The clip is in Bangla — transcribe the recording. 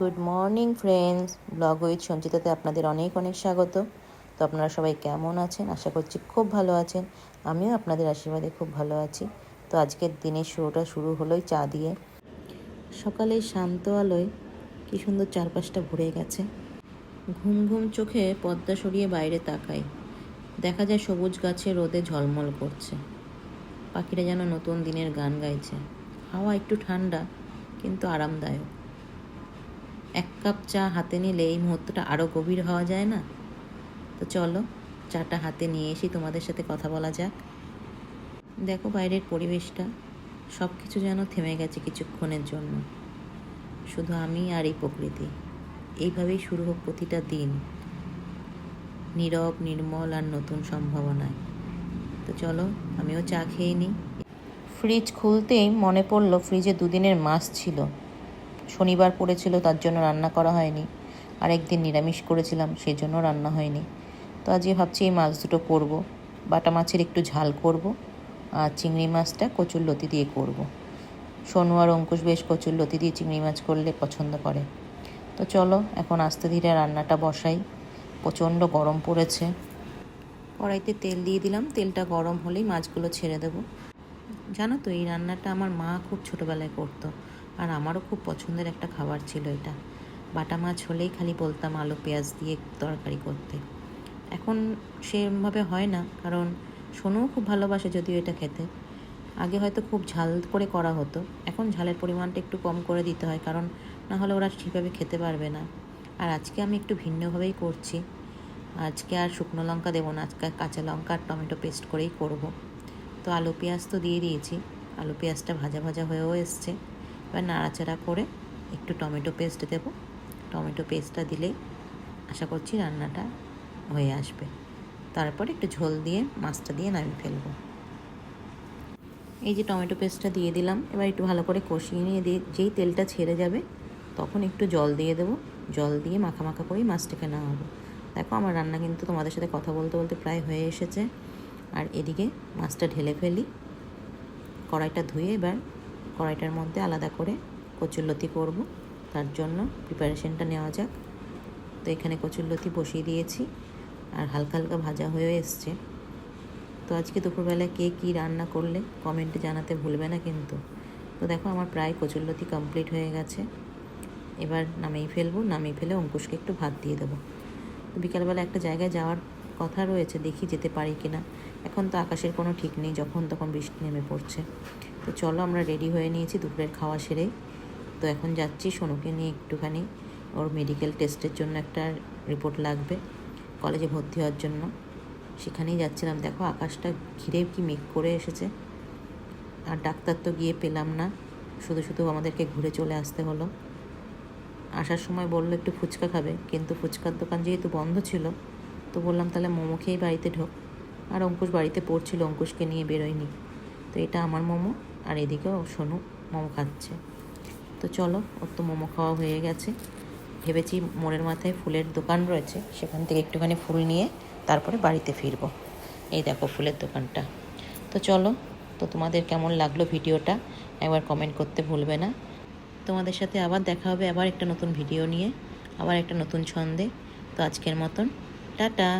Good morning friends, blog with সঞ্চিতাতে আপনাদের অনেক অনেক স্বাগত। তো আপনারা সবাই কেমন আছেন? আশা করছি খুব ভালো আছেন। আমিও আপনাদের আশীর্বাদে খুব ভালো আছি। তো আজকের দিনের শুরুটা শুরু হলোই চা দিয়ে। সকালে শান্ত আলোয় কী সুন্দর চারপাশটা ভরে গেছে। ঘুম ঘুম চোখে পর্দা সরিয়ে বাইরে তাকাই, দেখা যায় সবুজ গাছে রোদে ঝলমল করছে। পাখিরা যেন নতুন দিনের গান গাইছে। হাওয়া একটু ঠান্ডা কিন্তু আরামদায়ক। এক কাপ চা হাতে নিলে এই মুহূর্তটা আরও গভীর হওয়া যায় না? তো চলো চাটা হাতে নিয়ে এসে তোমাদের সাথে কথা বলা যাক। দেখো বাইরের পরিবেশটা, সব কিছু যেন থেমে গেছে কিছুক্ষণের জন্য। শুধু আমি আর এই প্রকৃতি। এইভাবেই শুরু হোক প্রতিটা দিন, নীরব, নির্মল আর নতুন সম্ভাবনায়। তো চলো আমিও চা খেয়ে নিই। ফ্রিজ খুলতেই মনে পড়লো ফ্রিজে দুদিনের মাছ ছিল। শনিবার পড়েছিল, তার জন্য রান্না করা হয়নি। আর একদিন নিরামিষ করেছিলাম, সেই জন্য রান্না হয়নি। তো আজকে ভাবছি এই মাছ দুটো করব। বাটা মাছের একটু ঝাল করব, আর চিংড়ি মাছটা কচুরলতি দিয়ে করব। সোনু আর অঙ্কুশ বেশ কচুরলতি দিয়ে চিংড়ি মাছ করলে পছন্দ করে। তো চলো এখন আস্তে ধীরে রান্নাটা বসাই। প্রচণ্ড গরম পড়েছে। কড়াইতে তেল দিয়ে দিলাম, তেলটা গরম হলেই মাছগুলো ছেড়ে দেবো। জানো তো এই রান্নাটা আমার মা খুব ছোটোবেলায় করতো, আর আমারও খুব পছন্দের একটা খাবার ছিল এটা। বাটা মাছ হলেই খালি বলতাম আলু পেঁয়াজ দিয়ে তরকারি করতে। এখন সেভাবে হয় না, কারণ সোনুও খুব ভালোবাসে যদিও এটা খেতে। আগে হয়তো খুব ঝাল করে করা হতো, এখন ঝালের পরিমাণটা একটু কম করে দিতে হয়, কারণ না হলে ওরা ঠিকভাবে খেতে পারবে না। আর আজকে আমি একটু ভিন্নভাবেই করছি। আজকে আর শুকনো লঙ্কা দেবো না, আজকে কাঁচা লঙ্কা আর টমেটো পেস্ট করেই করব। তো আলু পেঁয়াজ তো দিয়ে দিয়েছি, আলু পেঁয়াজটা ভাজা ভাজা হয়েও এসছে। এবার নাড়াচাড়া করে একটু টমেটো পেস্ট দেবো। টমেটো পেস্টটা দিলেই আশা করছি রান্নাটা হয়ে আসবে। তারপর একটু ঝোল দিয়ে মাছটা দিয়ে নামিয়ে ফেলবো। এই যে টমেটো পেস্টটা দিয়ে দিলাম, এবার একটু ভালো করে কষিয়ে নিয়ে দিয়ে যেই তেলটা ছেড়ে যাবে তখন একটু জল দিয়ে দেবো। জল দিয়ে মাখা মাখা করেই মাছটাকে নামাবো। দেখো আমার রান্না কিন্তু তোমাদের সাথে কথা বলতে বলতে প্রায় হয়ে এসেছে। আর এদিকে মাছটা ঢেলে ফেলি। কড়াইটা ধুয়ে এবার কড়াইটার মধ্যে আলাদা করে কচুরলতি করব, তার জন্য প্রিপারেশনটা নেওয়া যাক। তো এখানে কচুরলতি বসিয়ে দিয়েছি, আর হালকা হালকা ভাজা হয়ে এসছে। তো আজকে দুপুরবেলায় কে কী রান্না করলে কমেন্টে জানাতে ভুলবে না কিন্তু। তো দেখো আমার প্রায় কচুরলতি কমপ্লিট হয়ে গেছে। এবার নামিয়ে ফেলবো, নামিয়ে ফেলে অঙ্কুশকে একটু ভাত দিয়ে দেবো। তো বিকালবেলা একটা জায়গায় যাওয়ার কথা রয়েছে, দেখি যেতে পারি কি না। এখন তো আকাশের কোনো ঠিক নেই, যখন তখন বৃষ্টি নেমে পড়ছে। তো চলো আমরা রেডি হয়ে নিয়েছি দুপুরের খাওয়া সেরেই। তো এখন যাচ্ছি সোনুকে নিয়ে একটুখানি, ওর মেডিকেল টেস্টের জন্য একটা রিপোর্ট লাগবে কলেজে ভর্তি হওয়ার জন্য। সেখানেই যাচ্ছিলাম। দেখো আকাশটা ঘিরে কি মেঘ করে এসেছে। আর ডাক্তার তো গিয়ে পেলাম না, শুধু শুধু আমাদেরকে ঘুরে চলে আসতে হলো। আসার সময় বললো একটু ফুচকা খাবে, কিন্তু ফুচকার দোকান যেহেতু বন্ধ ছিল, তো বললাম তাহলে মোমো খেয়েই বাড়িতে ঢোক। আর অঙ্কুশ বাড়িতে পড়ছিল, অঙ্কুশকে নিয়ে বেরোয়নি। তো এটা আমার মোমো, আর এদিকেও সোনু মোমো খাচ্ছে। তো চলো, ওর তো মোমো খাওয়া হয়ে গেছে। ভেবেছি মোড়ের মাথায় ফুলের দোকান রয়েছে, সেখান থেকে একটুখানি ফুল নিয়ে তারপরে বাড়িতে ফিরবো। এই দেখো ফুলের দোকানটা। তো চলো, তো তোমাদের কেমন লাগলো ভিডিওটা একবার কমেন্ট করতে ভুলবে না। তোমাদের সাথে আবার দেখা হবে, আবার একটা নতুন ভিডিও নিয়ে, আবার একটা নতুন ছন্দে। তো আজকের মতন টাটা।